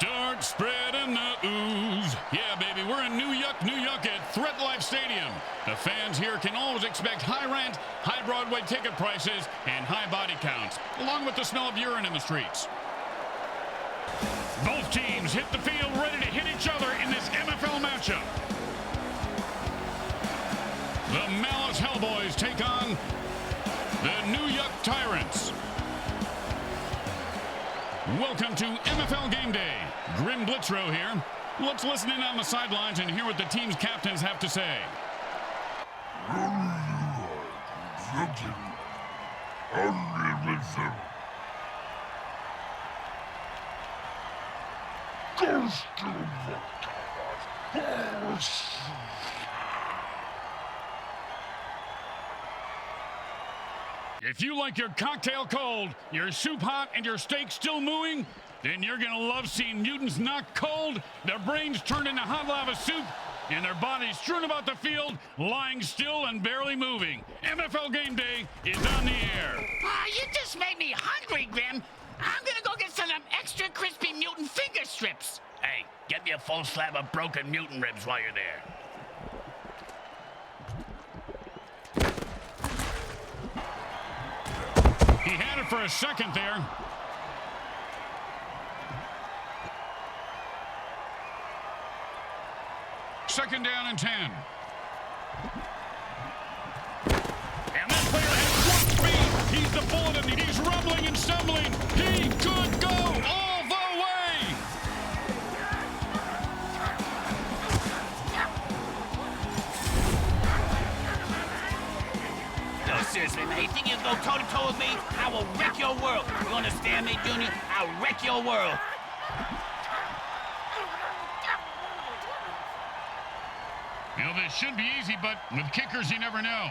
Start spreading the ooze. Yeah, baby, we're in New Yuck at Threat Life Stadium. The fans here can always expect high rent, high Broadway ticket prices, and high body counts, along with the smell of urine in the streets. Both teams hit the field ready to hit each other in this MFL matchup. The Malice Hellboys take on the New Yuck Tyrants. Welcome to MFL Game Day. Grim Blitzrow here. Let's listen in on the sidelines and hear what the team's captains have to say. If you like your cocktail cold, your soup hot, and your steak still mooing, then you're going to love seeing mutants knocked cold, their brains turned into hot lava soup, and their bodies strewn about the field, lying still and barely moving. MFL Game Day is on the air. You just made me hungry, Grim. I'm going to go get some of them extra crispy mutant finger strips. Hey, get me a full slab of broken mutant ribs while you're there. He had it for a second there. Second down and 10. And that player has one speed. He's the bullet and he's rumbling and stumbling. He could go all the way. No, seriously, man. You think you can go toe-to-toe with me? I will wreck your world. You understand me, Junior? I'll wreck your world. You know, this should be easy, but with kickers, you never know.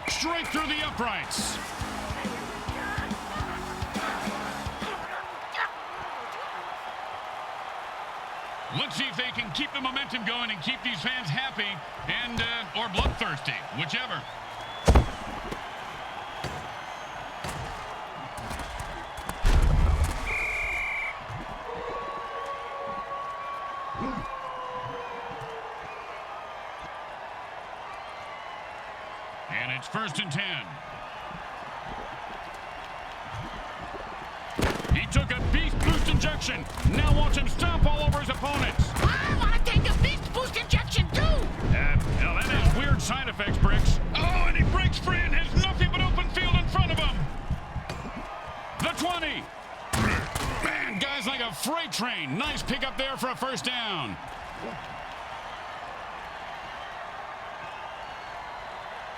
Straight through the uprights. Let's see if they can keep the momentum going and keep these fans happy and or bloodthirsty, whichever. And it's 1st and 10. He took a beast boost injection. Now watch him stomp all over his opponents. I want to take a beast boost injection, too. Now that has weird side effects, Bricks. Oh, and he breaks free and has nothing but open field in front of him. The 20. Man, guys like a freight train. Nice pickup there for a first down.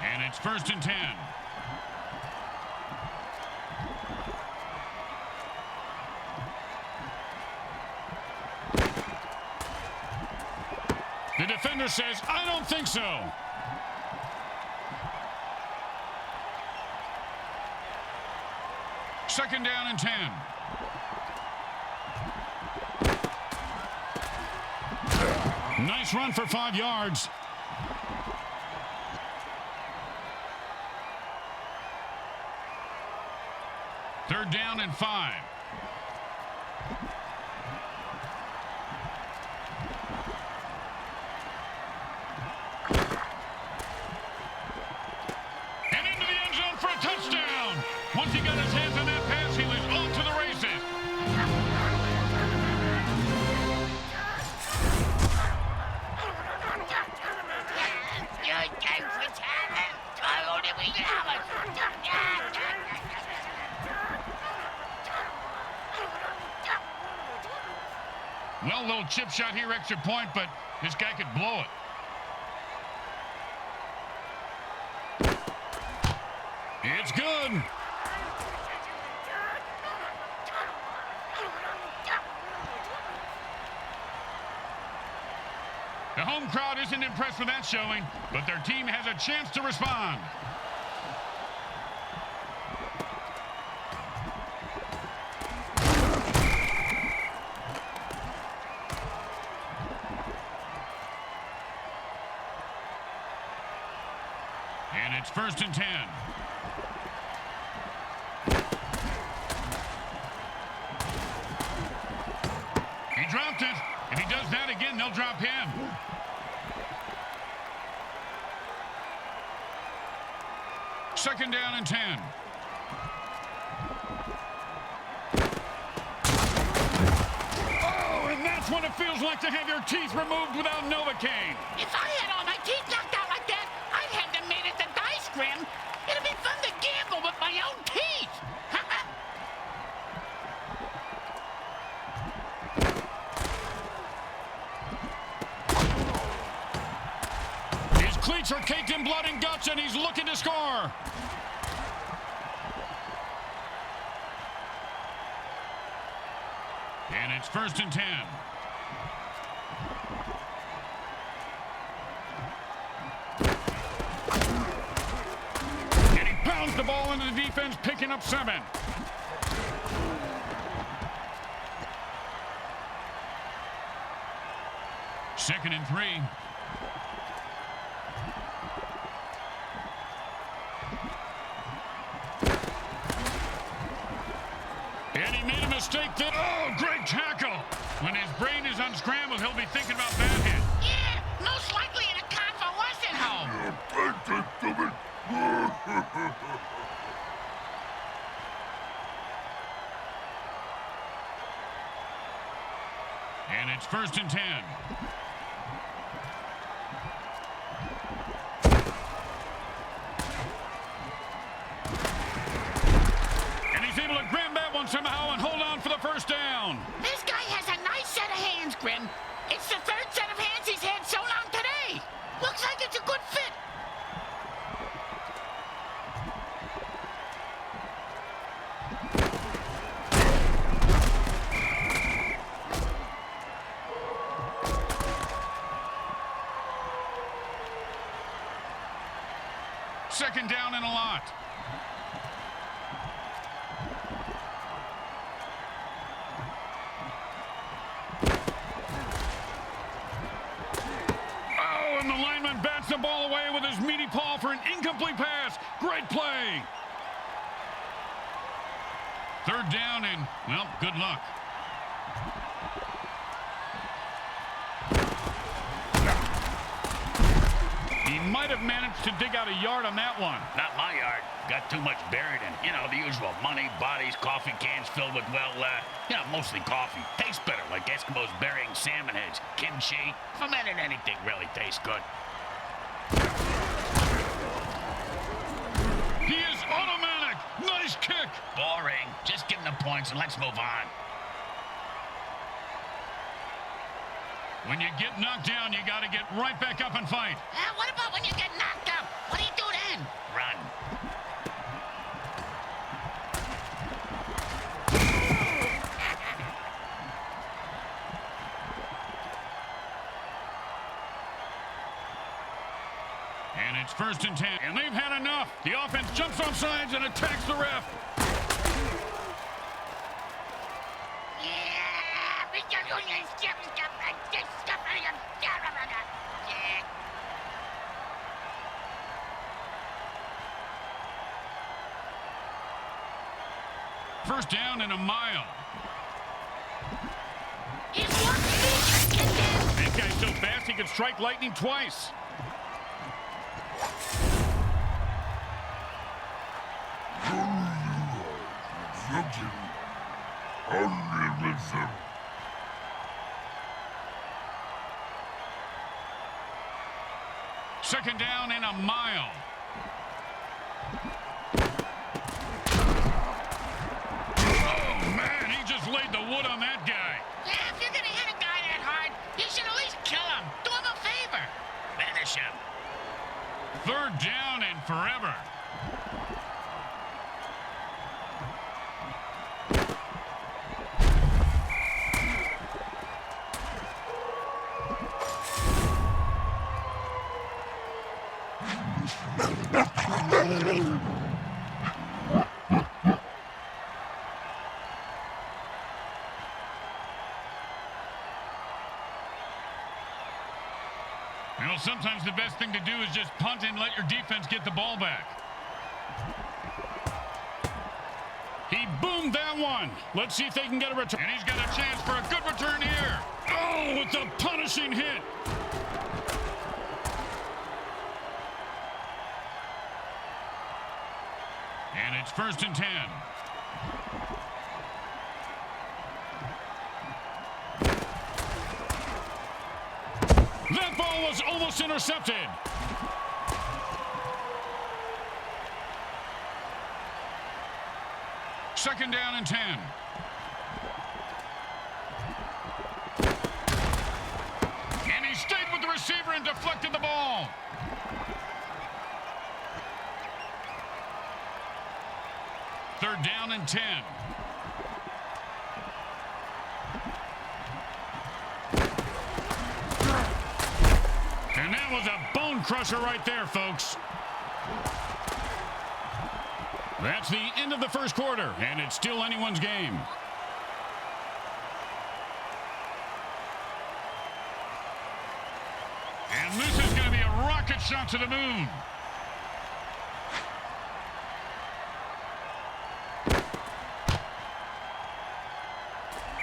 And it's 1st and 10. The defender says, I don't think so. Second down and 10. Nice run for 5 yards. Third down and 5. And into the end zone for a touchdown. Once he got his hands on that pass, he was off to the races. Well, little chip shot here, extra point, but this guy could blow it. It's good. The home crowd isn't impressed with that showing, but their team has a chance to respond. And it's 1st and 10. dropped it. If he does that again, they'll drop him. Second down and 10. Oh, and that's what it feels like to have your teeth removed without Novocaine. If I had all my teeth knocked out like that, I'd have them made at the dice, Grim. It'd be fun to gamble with my own teeth. His cleats are caked in blood and guts, and he's looking to score. And it's first and 10. And he pounds the ball into the defense, picking up 7. Second and 3. And he made a mistake that... Oh, great tackle! When his brain is unscrambled, he'll be thinking about that hit. Yeah, most likely in a convalescent home. And it's first and 10. And he's able to grab that one somehow and hold on for the first down. This guy has a nice set of hands, Grim. It's the third set of hands he's had so long today. Looks like it's a good fit. Second down and a lot. Oh, and the lineman bats the ball away with his meaty paw for an incomplete pass. Great play. Third down and, well, good luck. He might have managed to dig out a yard on that one. Not my yard. Got too much buried in, the usual money, bodies, coffee cans filled with, mostly coffee. Tastes better, like Eskimos burying salmon heads. Kimchi. Fermented anything really tastes good. He is automatic. Nice kick. Boring. Just give him the points and let's move on. When you get knocked down, you got to get right back up and fight. What about when you get knocked up? What do you do then? Run. And it's first and 10. And they've had enough. The offense jumps off sides and attacks the ref. First down and a mile. That guy's so fast he could strike lightning twice. Second down and a mile. Oh, man, he just laid the wood on that guy. Yeah, if you're going to hit a guy that hard, you should at least kill him. Do him a favor. Finish him. Third down and forever. Sometimes the best thing to do is just punt and let your defense get the ball back. He boomed that one. Let's see if they can get a return. And he's got a chance for a good return here. Oh, with a punishing hit. And it's 1st and 10. That ball was almost intercepted. Second down and 10. And he stayed with the receiver and deflected the ball. Third down and 10. And that was a bone crusher right there, folks. That's the end of the first quarter, and it's still anyone's game. And this is going to be a rocket shot to the moon.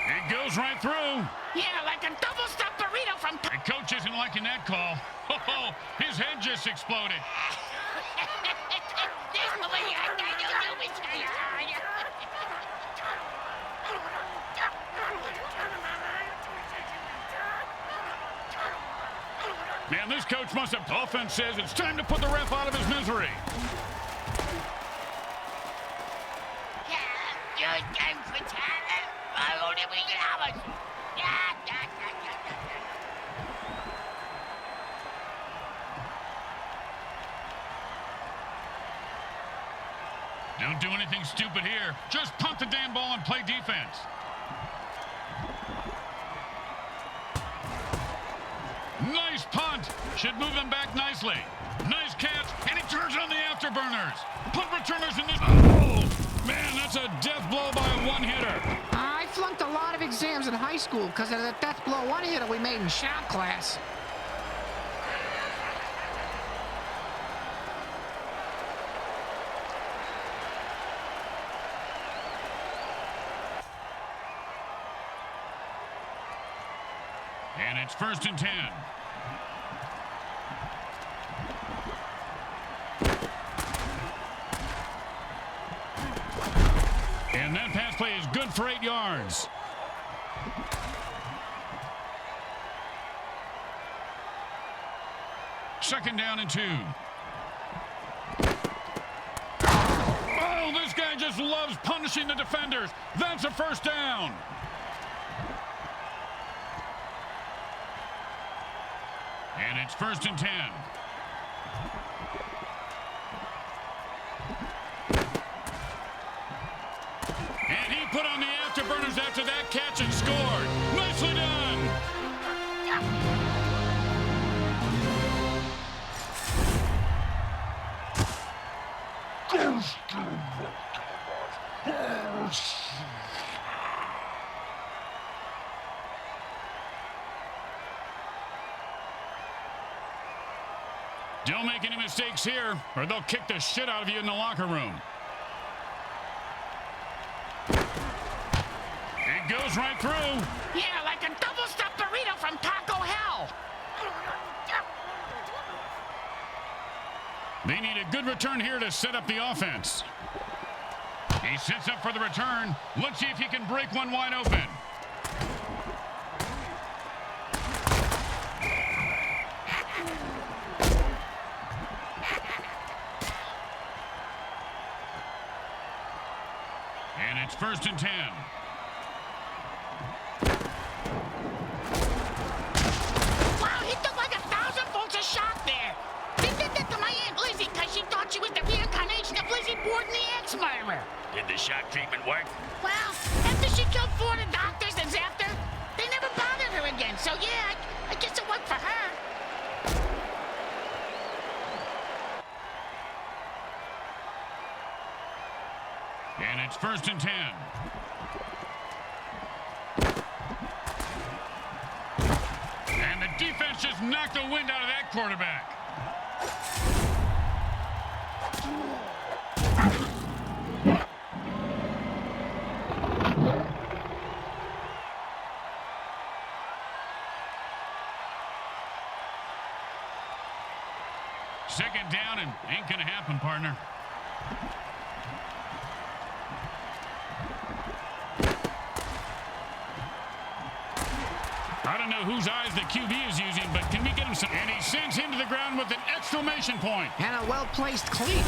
It goes right through. Yeah, like a double-stuffed burrito from... The coach isn't liking that call. Oh, his head just exploded. Man, this coach must have... Offense says it's time to put the ref out of his misery. Don't do anything stupid here. Just punt the damn ball and play defense. Nice punt. Should move them back nicely. Nice catch, and he turns on the afterburners. Punt returners in this... Oh, man, that's a death blow by a one-hitter. I flunked a lot of exams in high school because of the death blow one-hitter we made in shop class. And it's 1st and 10. And that pass play is good for 8 yards. Second down and 2. Oh, this guy just loves punishing the defenders. That's a first down. And it's 1st and 10. And he put on the afterburners after that catch and scored. Nicely done. Don't make any mistakes here, or they'll kick the shit out of you in the locker room. It goes right through. Yeah, like a double-stuffed burrito from Taco Hell. They need a good return here to set up the offense. He sets up for the return. Let's see if he can break one wide open. And it's 1st and 10. Wow, he took like 1,000 volts of shock there. They did that to my Aunt Lizzie because she thought she was the reincarnation of Lizzie Borden, the ex-murderer. Did the shock treatment work? Well, after she killed 4 of the doctors and zapped her, they never bothered her again. So, yeah, I guess it worked for her. And it's 1st and 10. And the defense just knocked the wind out of that quarterback. Second down and ain't gonna happen, partner. I don't know whose eyes the QB is using, but can we get him some? And he sends him to the ground with an exclamation point. And a well-placed cleat.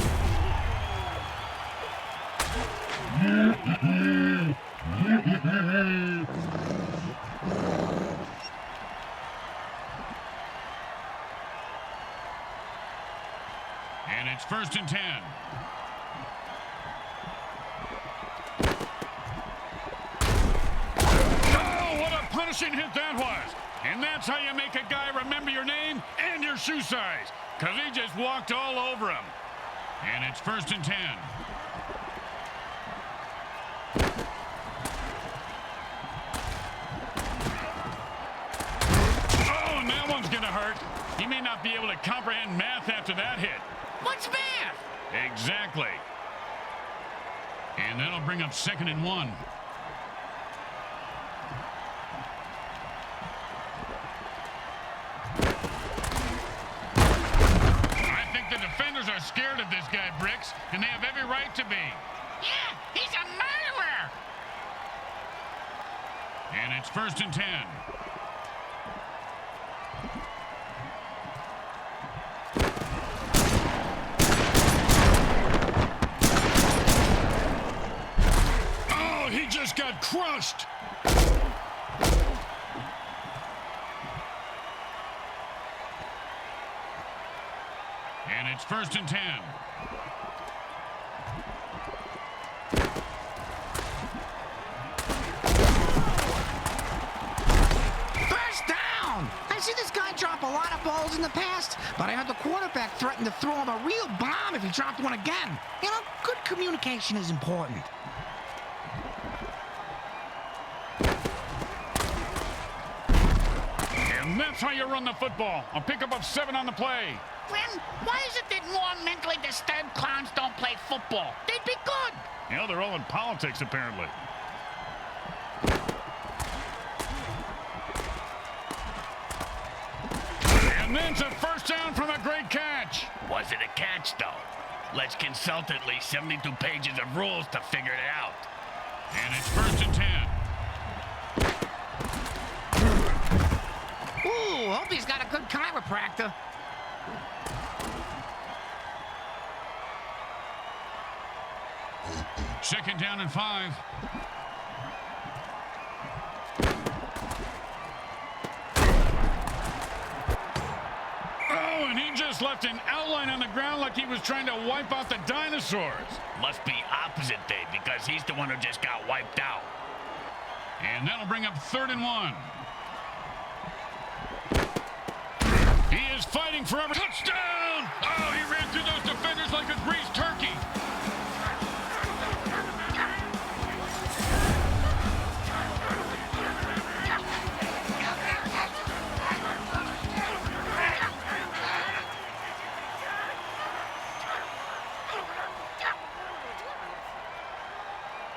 And it's 1st and 10. Oh, what a punishing hit that was. And that's how you make a guy remember your name and your shoe size, because he just walked all over him. And it's 1st and 10. Oh, and that one's going to hurt. He may not be able to comprehend math after that hit. What's math? Exactly. And that'll bring up 2nd and 1. I think the defenders are scared of this guy, Bricks, and they have every right to be. Yeah, he's a murderer. And it's 1st and 10. He just got crushed. And it's 1st and 10. First down! I see this guy drop a lot of balls in the past, but I heard the quarterback threaten to throw him a real bomb if he dropped one again. You know, good communication is important. And that's how you run the football. A pickup of 7 on the play. Grim, why is it that more mentally disturbed clowns don't play football? They'd be good. You know, they're all in politics, apparently. And then it's a 1st down from a great catch. Was it a catch, though? Let's consult at least 72 pages of rules to figure it out. And it's 1st and 10. Ooh, hope he's got a good chiropractor. Second down and 5. Oh, and he just left an outline on the ground like he was trying to wipe out the dinosaurs. Must be opposite day because he's the one who just got wiped out. And that'll bring up 3rd and 1. He is fighting for every touchdown. Oh, he ran through those defenders like a greased turkey.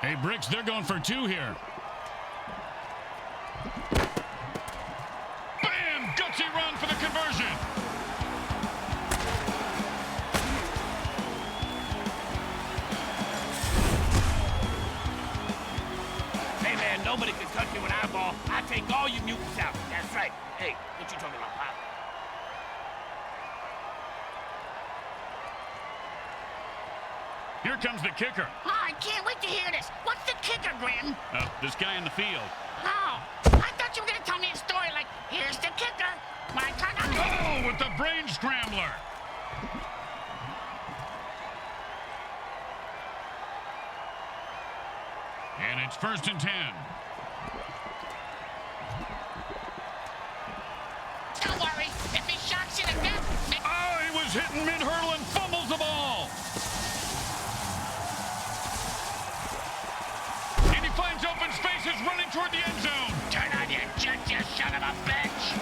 Hey, Bricks, they're going for 2 here. Bam! Gutsy run for the conversion. Hey, man, nobody can touch me with eyeball. I take all you mutants out. That's right. Hey, what you talking about, Pop? Here comes the kicker. Oh, I can't wait to hear this. What's the kicker, Grim? This guy in the field. Oh, I thought you were going to tell me a story like, here's the kicker. My turn on it. Oh, with the brain scrambler. And it's 1st and 10. Don't worry. If he shocks you to death... Oh, he was hitting mid-hurdle and fumbles the ball. And he finds open spaces running toward the end zone. Turn on your jets, you son of a bitch!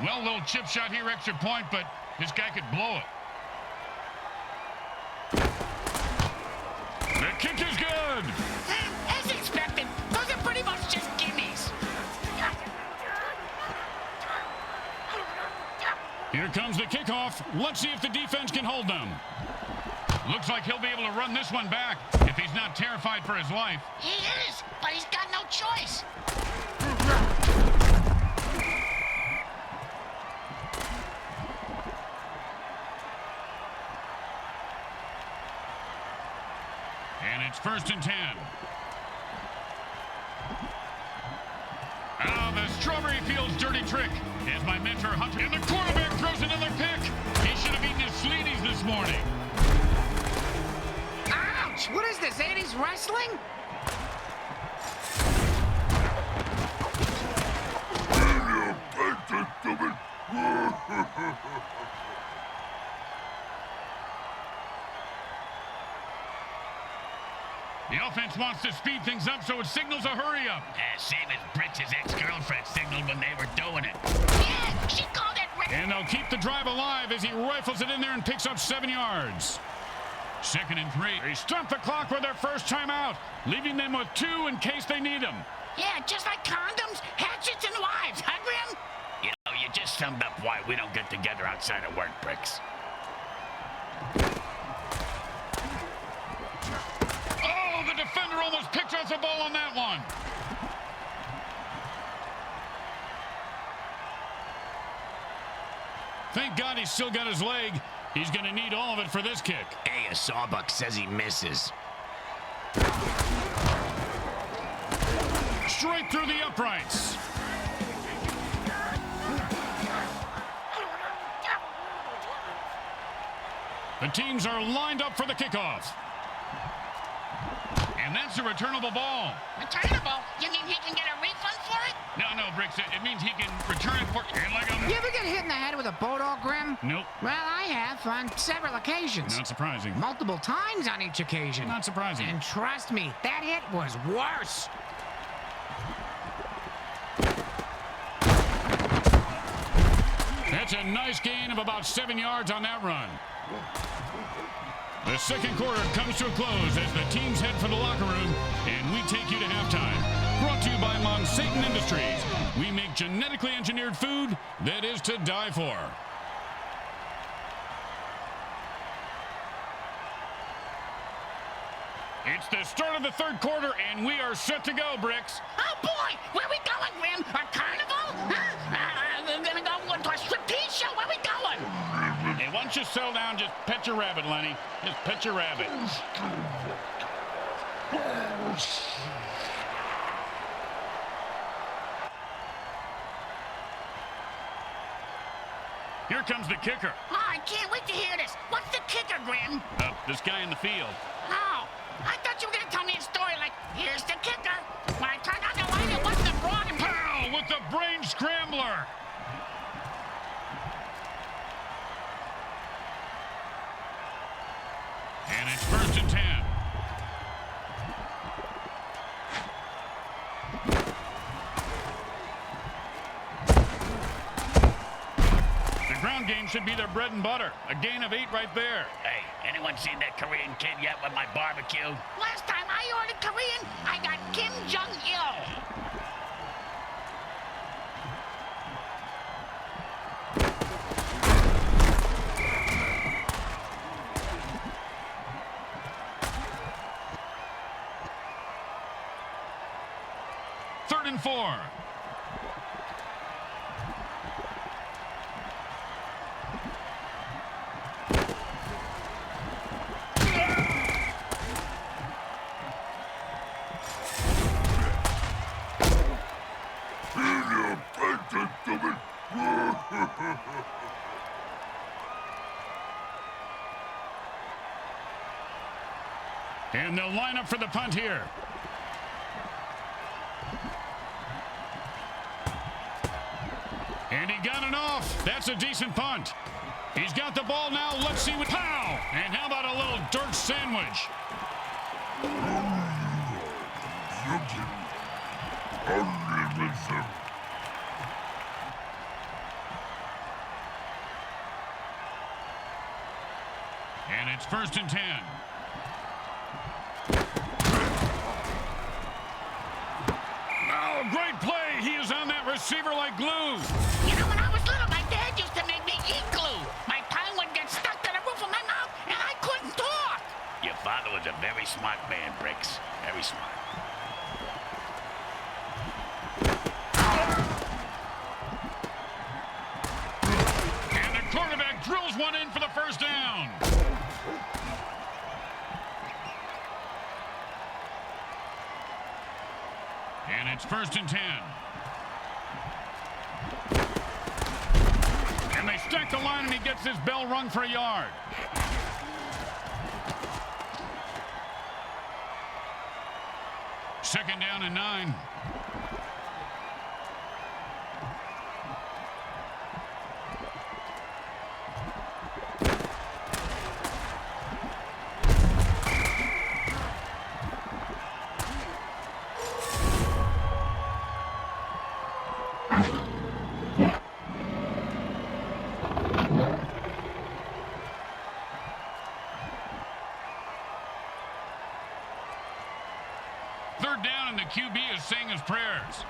Well, they'll chip shot here, extra point, but this guy could blow it. The kick is good. As expected, those are pretty much just gimmies. Here comes the kickoff. Let's see if the defense can hold them. Looks like he'll be able to run this one back if he's not terrified for his life. He is, but he's got no choice. And it's 1st and 10. The Strawberry Fields dirty trick is my mentor Hunter. And the quarterback throws another pick. He should have eaten his Sleeties this morning. Ouch! What is this, 80s wrestling? The offense wants to speed things up, so it signals a hurry up. Same as Britt's ex-girlfriend signaled when they were doing it. Yeah, she called it. And they'll keep the drive alive as he rifles it in there and picks up 7 yards. 2nd and 3. They stop the clock with their first timeout, leaving them with 2 in case they need them. Yeah, just like condoms, hatchets, and wives, huh, Grim? You know, you just summed up why we don't get together outside of work, Bricks. Oh, the defender almost picked off the ball on that one. Thank God he's still got his leg. He's going to need all of it for this kick. Hey, a Sawbuck says he misses. Straight through the uprights. The teams are lined up for the kickoff. And that's a returnable ball. Returnable? You mean he can get a refund for it? No, Bricks. It means he can return it for... You ever get hit in the head with a boat all, Grim? Nope. Well, I have on several occasions. Not surprising. Multiple times on each occasion. Not surprising. And trust me, that hit was worse. That's a nice gain of about 7 yards on that run. The second quarter comes to a close as the teams head for the locker room, and we take you to halftime. Brought to you by Monsatan Industries. We make genetically engineered food that is to die for. It's the start of the third quarter, and we are set to go, Bricks. Oh, boy! Where we going, Grim? A carnival? Huh? We're gonna go to a striptease show? Where we going? Hey, why don't you settle down, just pet your rabbit, Lenny. Just pet your rabbit. Here comes the kicker. Oh, I can't wait to hear this. What's the kicker, Grim? This guy in the field. Oh, I thought you were gonna tell me a story like, here's the kicker. When I turned on the light, it wasn't a broad and... Pow! With the brain scrambler. And it's 1st and 10. The ground game should be their bread and butter. A gain of 8 right there. Hey, anyone seen that Korean kid yet with my barbecue? Last time I ordered Korean, I got Kim Jong-il. Third and 4. And they'll line up for the punt here. And he got it off. That's a decent punt. He's got the ball now. Let's see what... Pow! And how about a little dirt sandwich? And it's 1st and 10. Oh, great play. He is on that receiver like glue. You know, when I was little, my dad used to make me eat glue. My tongue would get stuck to the roof of my mouth, and I couldn't talk. Your father was a very smart man, Bricks. Very smart. And the quarterback drills one in for the 1st down. And it's 1st and 10. And they stack the line, and he gets his bell rung for a yard. Second down and 9. Third down, and the QB is saying his prayers.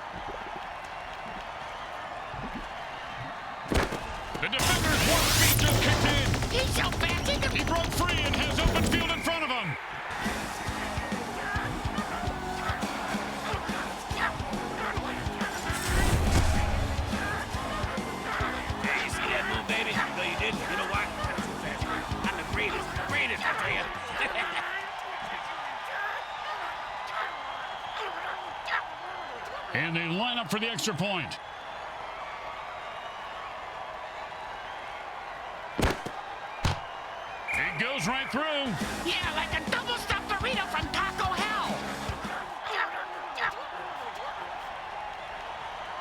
The defender's warp speed just kicked in. He's so fast, He broke free and has open field in front of him. Hey, you see that move, baby? No, you didn't. You know what? I'm the greatest. Greatest, I tell you. And they line up for the extra point. It goes right through. Yeah, like a double-stuffed burrito from Taco Hell.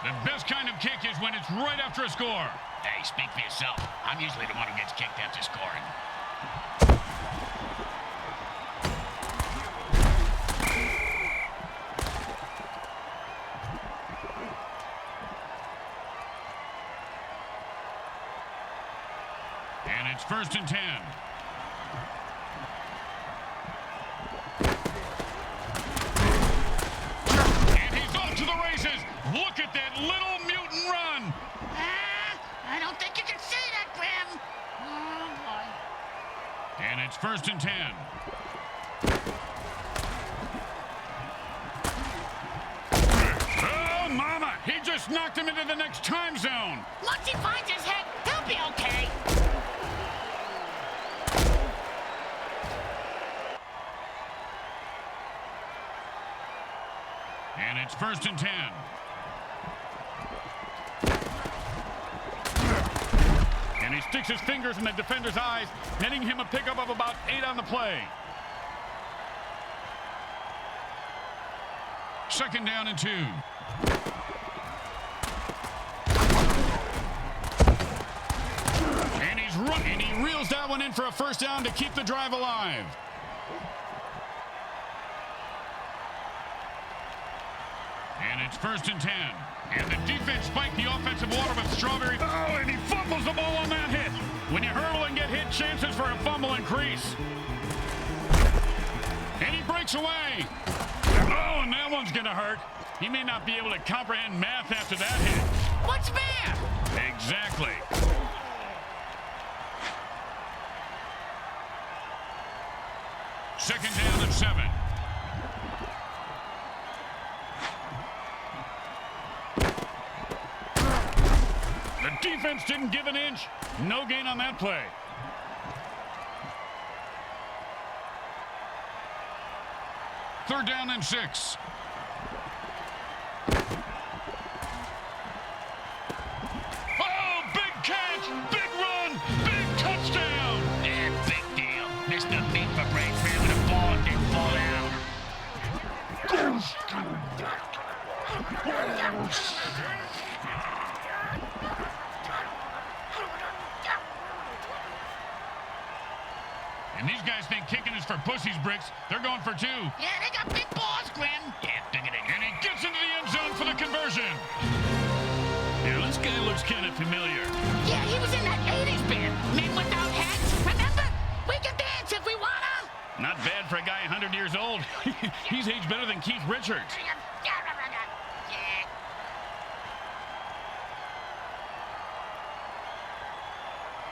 The best kind of kick is when it's right after a score. Hey, speak for yourself. I'm usually the one who gets kicked after scoring. And it's 1st and 10. And he's off to the races. Look at that little mutant run. I don't think you can say that, Grim. Oh, boy. And it's 1st and 10. Oh, mama. He just knocked him into the next time zone. Once he finds his head, he'll be okay. And it's 1st and 10. And he sticks his fingers in the defender's eyes, netting him a pickup of about 8 on the play. 2nd down and 2. And he's running. He reels that one in for a 1st down to keep the drive alive. And it's 1st and 10. And the defense spiked the offensive water with Strawberry. Oh, and he fumbles the ball on that hit. When you hurdle and get hit, chances for a fumble increase. And he breaks away. Oh, and that one's going to hurt. He may not be able to comprehend math after that hit. What's math? Exactly. Second down and 7. The defense didn't give an inch. No gain on that play. Third down and 6. Oh, big catch, big run, big touchdown. Yeah, big deal. Mr. Meat for Brains ran with the ball and didn't fall down. And these guys think kicking is for pussies, Bricks. They're going for 2. Yeah, they got big balls, Grim. Yeah, bigger than And he gets into the end zone for the conversion. Yeah, this guy looks kind of familiar. Yeah, he was in that 80s band, Men Without Hats. Remember? We can dance. He's aged better than Keith Richards.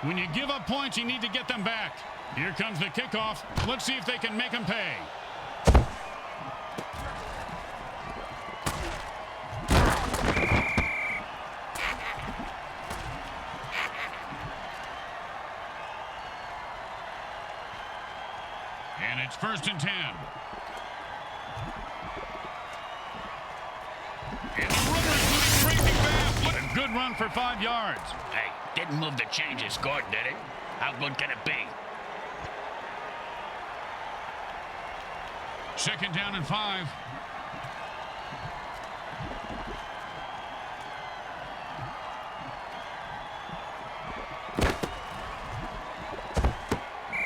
When you give up points, you need to get them back. Here comes the kickoff. Let's see if they can make them pay. And it's 1st and 10. And the runner's moving crazy fast. What a good run for 5 yards. Hey, didn't move the change it scored, did it? How good can it be? 2nd down and 5.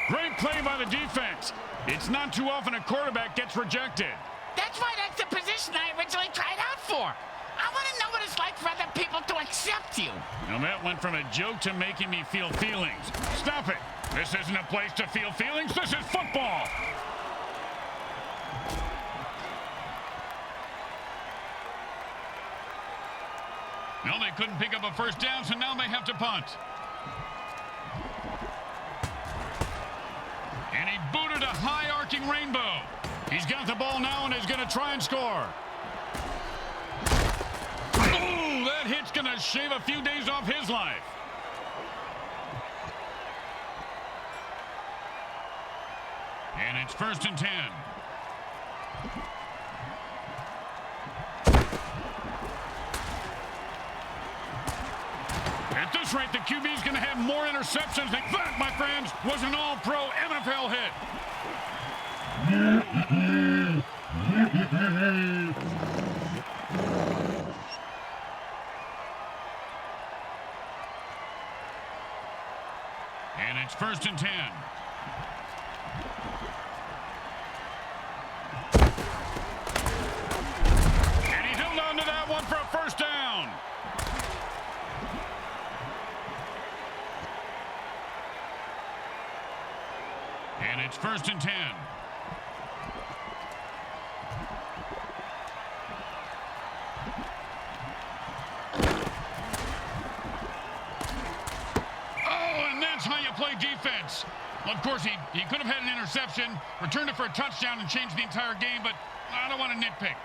Great play by the defense. It's not too often a quarterback gets rejected. That's why that's the position I originally tried out for. I want to know what it's like for other people to accept you. Now that went from a joke to making me feel feelings. Stop it. This isn't a place to feel feelings. This is football. No, they couldn't pick up a 1st down, so now they have to punt. And he booted a high arcing rainbow. He's got the ball now and is going to try and score. Ooh, that hit's going to shave a few days off his life. And it's 1st and 10. At this rate, the QB's going to have more interceptions. That, my friends, was an all-pro MFL hit. And it's 1st and 10. And he held on to that one for a 1st down. And it's 1st and 10. Oh, and that's how you play defense. Well, of course, he could have had an interception, returned it for a touchdown, and changed the entire game, but I don't want to nitpick.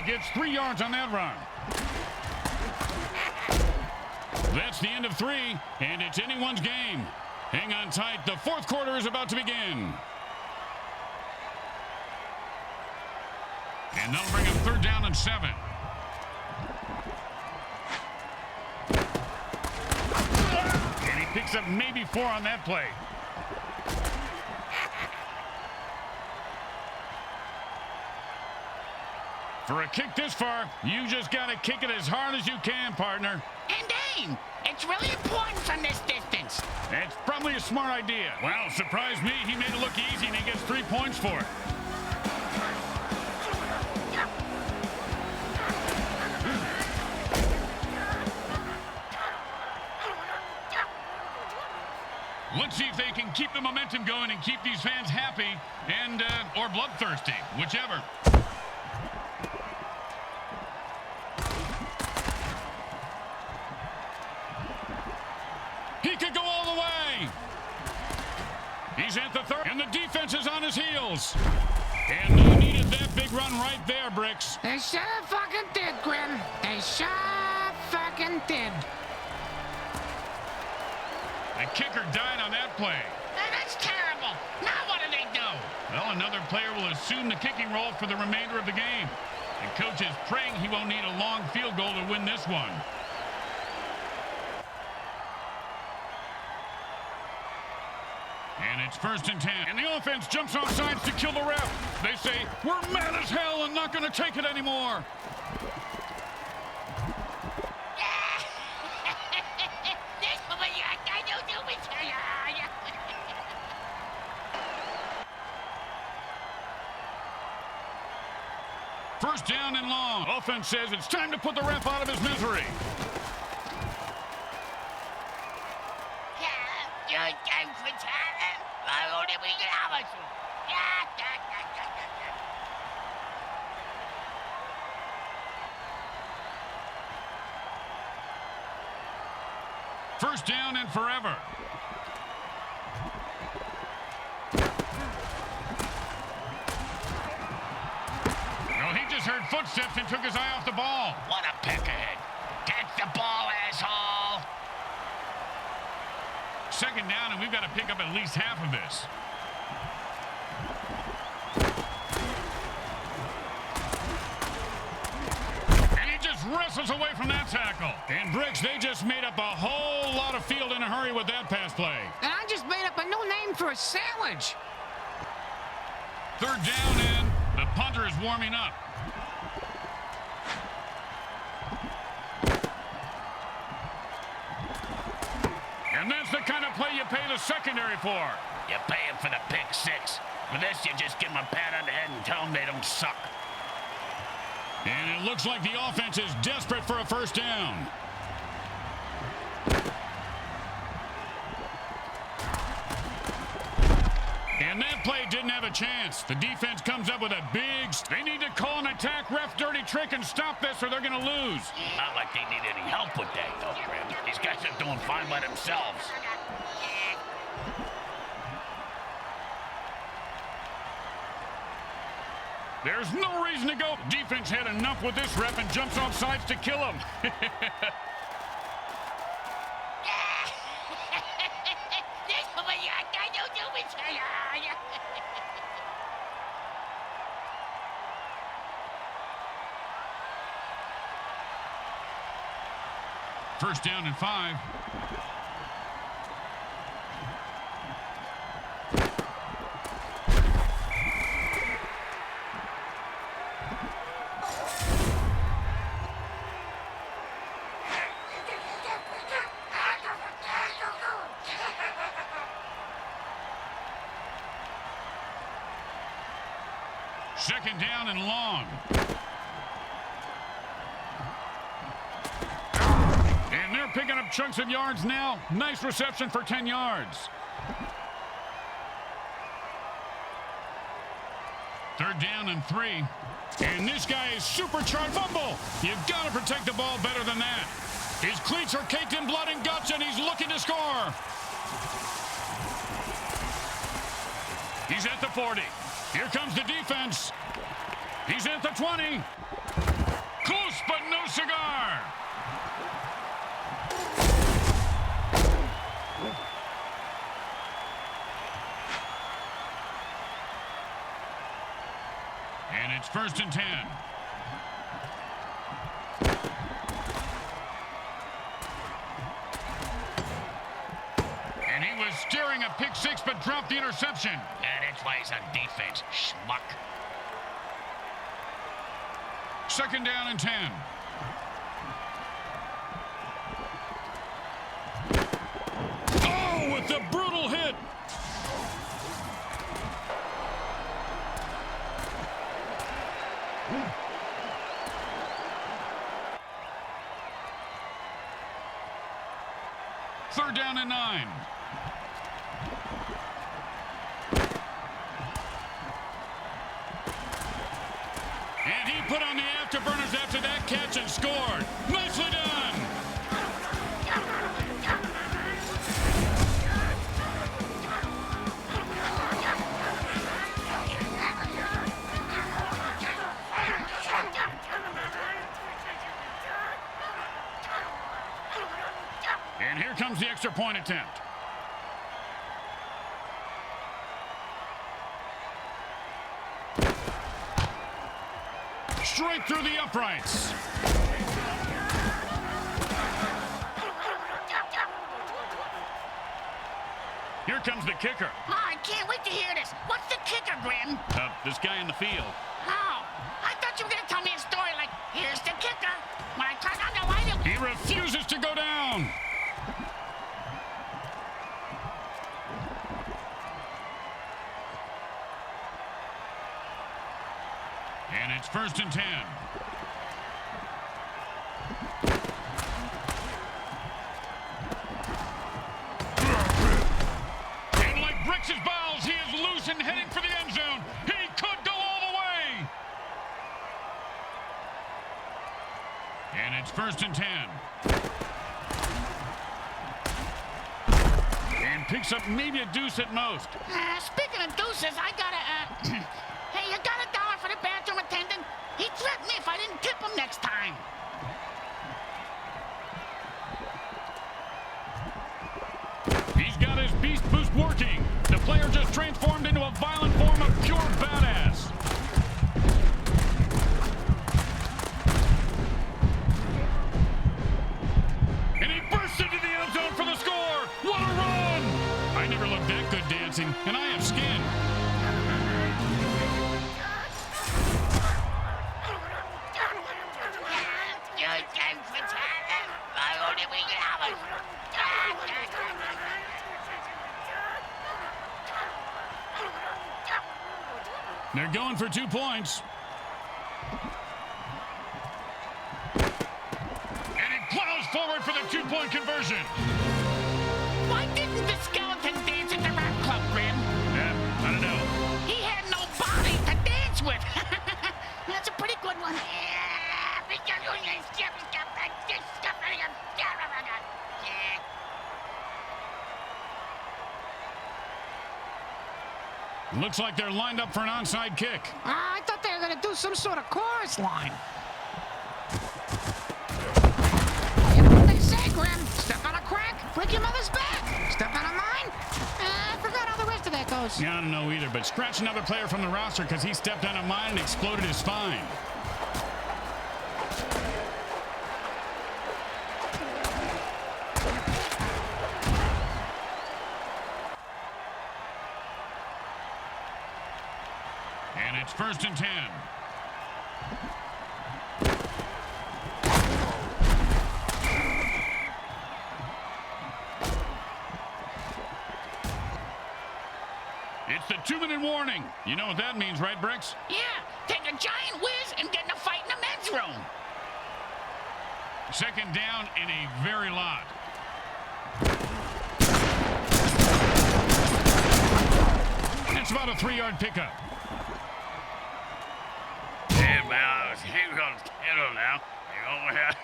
Gets 3 yards on that run. That's the end of 3, and it's anyone's game. Hang on tight. The 4th quarter is about to begin. And that'll bring him 3rd down and 7. And he picks up maybe 4 on that play. For a kick this far, you just got to kick it as hard as you can, partner. And aim. It's really important from this distance. It's probably a smart idea. Well, surprised me. He made it look easy, and he gets 3 points for it. Let's see if they can keep the momentum going and keep these fans happy and or bloodthirsty, whichever. He could go all the way. He's at the 3rd, and the defense is on his heels. And they needed that big run right there, Bricks. They sure fucking did, Grim. They sure fucking did. The kicker died on that play. That's terrible. Now what do they do? Well, another player will assume the kicking role for the remainder of the game. The coach is praying he won't need a long field goal to win this one. And it's 1st and 10. And the offense jumps off sides to kill the ref. They say, we're mad as hell and not going to take it anymore. First down and long. Offense says it's time to put the ref out of his misery. First down and forever. Well, he just heard footsteps and took his eye off the ball. What a pick ahead. Catch the ball, asshole. Second down, and we've got to pick up at least half of this. And he just wrestles away from that tackle. And Bricks, they just made up a whole lot of field in a hurry with that pass play. And I just made up a new name for a sandwich. Third down, and the punter is warming up. And that's the kind of play you pay the secondary for. You pay him for the pick six. For this, you just give them a pat on the head and tell them they don't suck. And it looks like the offense is desperate for a first down. And that play didn't have a chance. The defense comes up with a big... They need to call an attack ref dirty trick and stop this or they're going to lose. Not like they need any help with that, though, Grim. These guys are doing fine by themselves. There's no reason to go. Defense had enough with this ref and jumps off sides to kill him. First down and 5. Second down and long. And they're picking up chunks of yards now. Nice reception for 10 yards. Third down and 3. And this guy is supercharged. Fumble. You've got to protect the ball better than that. His cleats are caked in blood and guts, and he's looking to score. He's at the 40. Here comes the defense. He's at the 20. Close, but no cigar. And it's first and 10. And he was steering a pick six, but dropped the interception. Yeah, that's why he's on defense, schmuck. Second down and 10. Oh, with the brutal hit. Third down and 9. And he put on the afterburners after that catch and scored. Nicely done. And here comes the extra point attempt. Straight through the uprights. Here comes the kicker. Oh, I can't wait to hear this. What's the kicker, Grim? This guy in the field. Oh, I thought you were going to tell me a story like, here's the kicker. When I turn on the light, He refuses to go down. And it's first and 10. And it's 1st and 10. And picks up maybe a deuce at most. Speaking of deuces, I gotta, hey, you got $1 for the bathroom attendant? He threatened me if I didn't tip him next time. He's got his beast boost working. The player just transformed into a violent form of pure badass. And he bursts into the end zone for the score. What a run! I never looked that good dancing, and I have skin. They're going for 2 points. And he plows forward for the 2-point conversion. Why didn't the skeleton dance at the rap club, Grim? I don't know. He had no body to dance with. That's a pretty good one. Looks like they're lined up for an onside kick. I thought they were going to do some sort of chorus line. You know what they say, Grim? Step on a crack, break your mother's back. Step on a mine. I forgot how the rest of that goes. Yeah, I don't know either, but scratch another player from the roster because he stepped on a mine and exploded his spine. And it's 1st and 10. It's the 2-minute warning. You know what that means, right, Bricks? Yeah, take a giant whiz and get in a fight in the men's room. 2nd down in a very lot. It's about a 3-yard pickup. Hey, Malice, he's gonna kettle now. You know,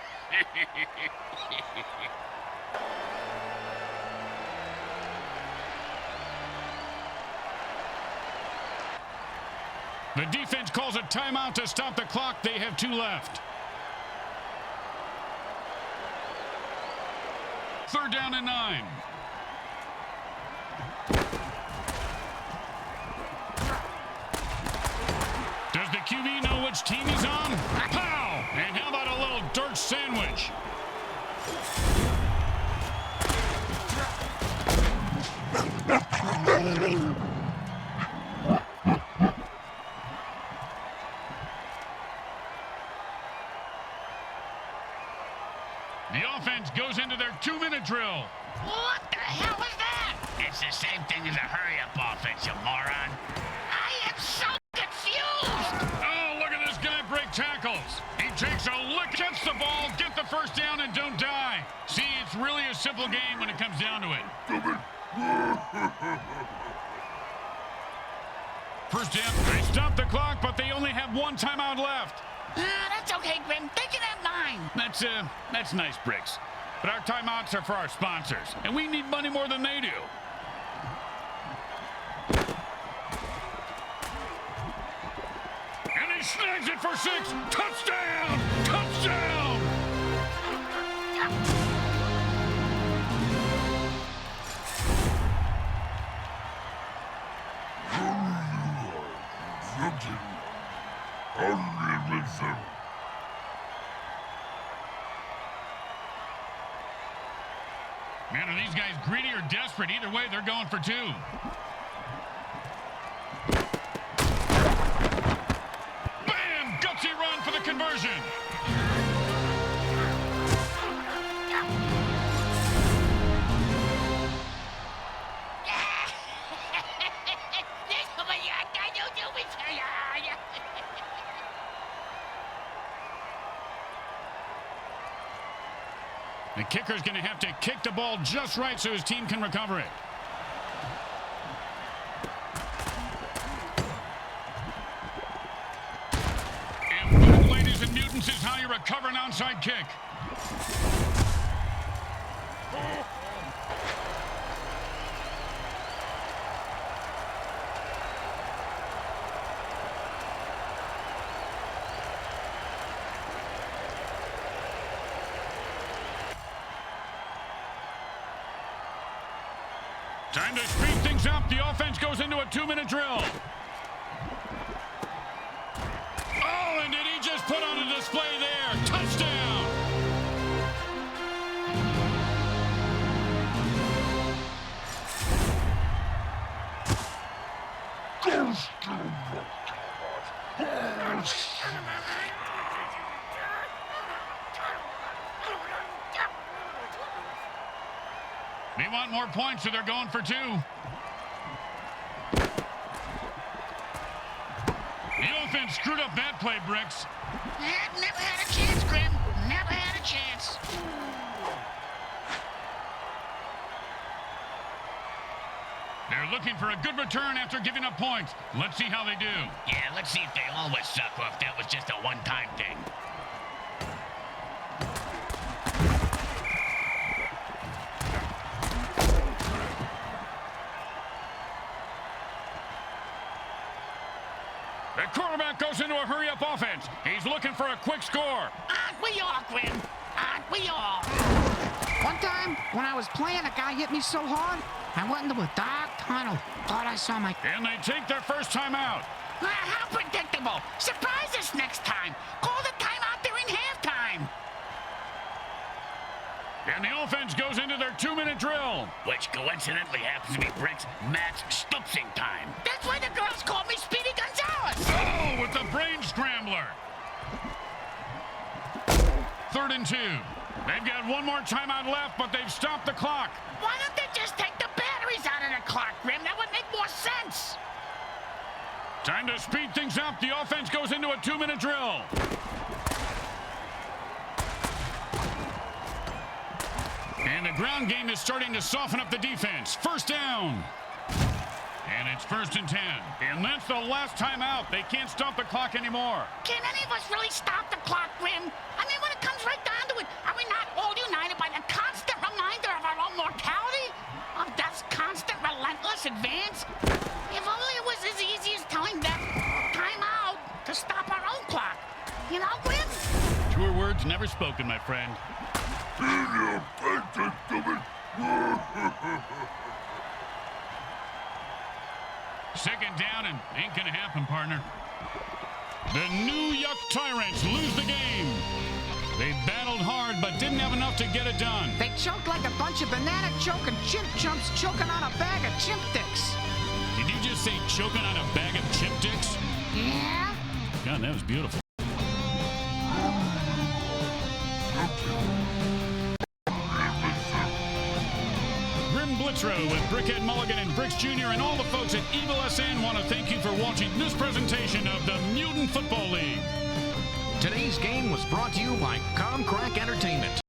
The defense calls a timeout to stop the clock. They have 2 left. 3rd down and 9. Does the QB know which team he's on? Pow! And how about a little dirt sandwich? The offense goes into their 2-minute drill. What the hell was that? it's the same thing as a hurry-up offense, you moron. I am so confused. Oh, look at this guy break tackles. He takes a look, gets the ball, get the 1st down, and don't die. See, it's really a simple game when it comes down to it. 1st down. They stop the clock, but they only have 1 timeout left. That's okay, Grim. They can have 9. That's nice, Bricks. But our timeouts are for our sponsors, and we need money more than they do. And he snags it for 6. Touchdown! Touchdown! Man, are these guys greedy or desperate? Either way, they're going for 2. Bam! Gutsy run for the conversion. The kicker's going to have to kick the ball just right so his team can recover it. And that, ladies and mutants, is how you recover an onside kick. Time to speed things up. The offense goes into a 2-minute drill. Oh, and did he just put on a display there? Touchdown! They want more points, so they're going for 2. The offense screwed up that play, Bricks. Never had a chance, Grim. Never had a chance. They're looking for a good return after giving up points. Let's see how they do. Yeah, let's see if they always suck or if that was just a one-time thing. The quarterback goes into a hurry-up offense. He's looking for a quick score. Aren't we all, Grim? Aren't we all? One time, when I was playing, a guy hit me so hard, I went into a dark tunnel. Thought I saw my... And they take their first time out. How predictable. Surprise us next time. Call the timeout during halftime. And the offense goes into their 2-minute drill. Which coincidentally happens to be Brick's Matt's Stupsing time. That's why the girls call me Speedy Gonzalez. Oh, with the brain scrambler. 3rd and 2. They've got one more timeout left, but they've stopped the clock. Why don't they just take the batteries out of the clock, Grim? That would make more sense. Time to speed things up. The offense goes into a 2-minute drill. And the ground game is starting to soften up the defense. First down. And it's 1st and 10. And that's the last time out. They can't stop the clock anymore. Can any of us really stop the clock, Grim? I mean, when it comes right down to it, are we not all united by the constant reminder of our own mortality? Of death's constant, relentless advance? If only it was as easy as telling them, time out, to stop our own clock. You know, Grim? Truer words never spoken, my friend. Second down and ain't gonna happen, partner. The new Yuck Tyrants lose the game. They battled hard but didn't have enough to get it done. They choked like a bunch of banana choking chimp chumps choking on a bag of chimp dicks. Did you just say choking on a bag of chimp dicks? Yeah? God, that was beautiful. Blitzrow with Brickhead Mulligan and Bricks Jr. and all the folks at Evil SN want to thank you for watching this presentation of the Mutant Football League. Today's game was brought to you by Comcrack Entertainment.